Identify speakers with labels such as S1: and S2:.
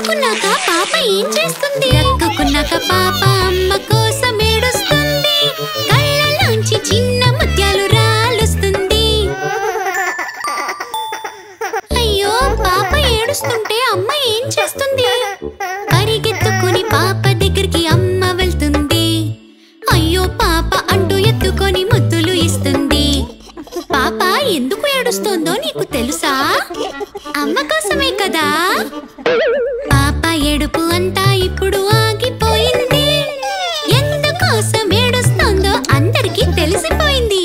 S1: రక్కుకున్నాక పాప ఏం చేస్తుంది? రక్కుకున్నాక పాప అమ్మ కోసం ఏడుస్తుంది. కళ్ళలోంచి చిన్న ముత్యాలు రాలుస్తుంది. అయ్యో పాప ఏడుస్తుంటే అమ్మ ఏం చేస్తుంది? పరిగెత్తుకుని పాప దగ్గరికి అమ్మ వెళ్తుంది. అయ్యో పాప అంటూ ఎత్తుకొని ముద్దులు ఇస్తుంది. పాప ఎందుకు ఏడుస్తుందో నీకు తెలుసా? అమ్మ కోసమే కదా. పాప ఏడుపు అంతా ఇప్పుడు ఆగిపోయింది. ఎందుకోసం ఏడుస్తుందో అందరికీ తెలిసిపోయింది.